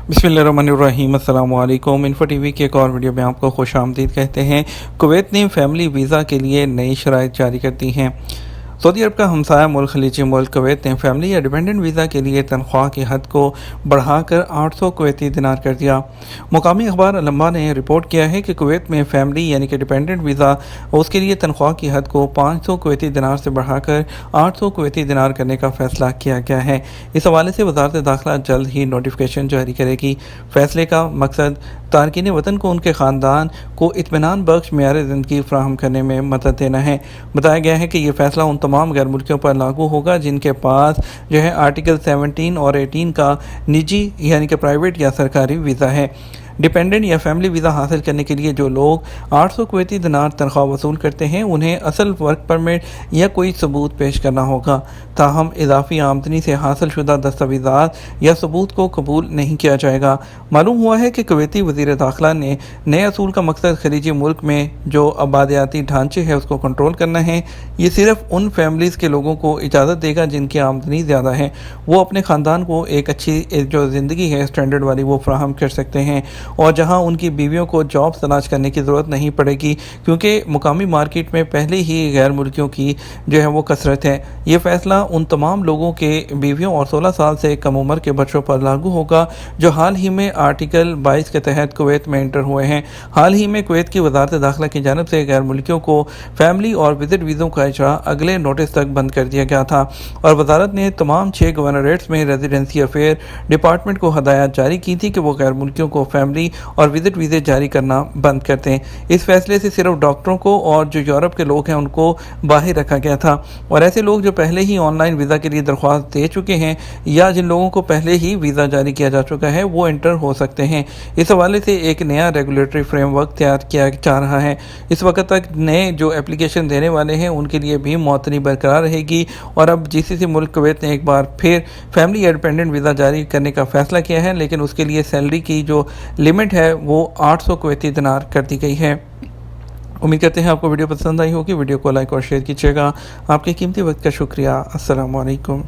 बिस्मिल्लाहिर्रहमानिर्रहीम। अस्सलाम वालेकुम। इन्फो टीवी के एक और वीडियो में आपको खुश आमदीद कहते हैं। कुवैत ने फैमिली वीज़ा के लिए नई शराइत जारी कर दी हैं। सऊदी अरब का हमसाया मुल्क खलीजी मुल्क कुवैत ने फैमिली या डिपेंडेंट वीज़ा के लिए तनख्वाह की हद को बढ़ाकर 800 कुवैती दिनार कर दिया। मुकामी अखबार अल-लम्बा ने रिपोर्ट किया है कि कुवैत में फैमिली यानी कि डिपेंडेंट वीज़ा उसके लिए तनख्वाह की हद को 500 कुवैती दिनार से बढ़ाकर 800 कुवैती दिनार करने का फ़ैसला किया गया है। इस हवाले से वज़ारत दाखिला जल्द ही नोटिफिकेशन जारी करेगी। फ़ैसले का मकसद तारकीन वतन को उनके ख़ानदान को इत्मीनान बख्श मेयार ज़िंदगी फ़राहम करने में मदद देना है। बताया गया है कि यह फ़ैसला उन तमाम गैर मुल्कियों पर लागू होगा जिनके पास आर्टिकल 17 और 18 का निजी यानी कि प्राइवेट या सरकारी वीज़ा है। डिपेंडेंट या फैमिली वीज़ा हासिल करने के लिए जो लोग 800 कुवैती दिनार तनख्वाह वसूल करते हैं उन्हें असल वर्क परमिट या कोई सबूत पेश करना होगा। ताहम इजाफी आमदनी से हासिल शुदा दस्तावेज़ात या सबूत को कबूल नहीं किया जाएगा। मालूम हुआ है कि कुवैती वज़ीर दाखिला ने नए असूल का मकसद खलीजी मुल्क में जो आबादियाती ढांचे है उसको कंट्रोल करना है। ये सिर्फ उन फैमिलीज़ के लोगों को इजाज़त देगा जिनकी आमदनी ज़्यादा है, वो अपने ख़ानदान को एक अच्छी जो ज़िंदगी है स्टैंडर्ड वाली वो फराहम कर सकते हैं और जहां उनकी बीवियों को जॉब तलाश करने की ज़रूरत नहीं पड़ेगी, क्योंकि मुकामी मार्केट में पहले ही गैर मुल्कियों की वो कसरत है। ये फ़ैसला उन तमाम लोगों के बीवियों और 16 साल से कम उम्र के बच्चों पर लागू होगा जो हाल ही में आर्टिकल 22 के तहत कुवैत में इंटर हुए हैं। हाल ही में कुवैत की वज़ारत दाखिला की जानिब से गैर मुल्कियों को फैमिली और विजिट वीज़ों का इजरा अगले नोटिस तक बंद कर दिया गया था और वज़ारत ने तमाम 6 गवर्नरेट्स में रेजिडेंसी अफेयर डिपार्टमेंट को हदायत जारी की थी कि वो गैर मुल्कियों को फैमिली और विजिट वीज़े जारी करना बंद कर दें। इस फैसले से सिर्फ डॉक्टरों को और जो यूरोप के लोग हैं उनको बाहर रखा गया था और ऐसे लोग जो पहले ही ऑनलाइन वीज़ा के लिए दरख्वास्त दे चुके हैं या जिन लोगों को पहले ही वीज़ा जारी किया जा चुका है वो इंटर हो सकते हैं। इस हवाले से एक नया रेगुलेटरी फ्रेमवर्क तैयार किया जा रहा है। इस वक्त तक नए जो एप्लीकेशन देने वाले हैं उनके लिए भी मौतनी बरकरार रहेगी और अब जीसीसी मुल्क कुवैत ने एक बार फिर फैमिली या डिपेंडेंट वीज़ा जारी करने का फैसला किया है, लेकिन उसके लिए सैलरी की जो लिमिट है वो 800 कुवैती दिनार कर दी गई है। उम्मीद करते हैं आपको वीडियो पसंद आई होगी। वीडियो को लाइक और शेयर कीजिएगा। आपके कीमती वक्त का शुक्रिया। अस्सलाम वालेकुम।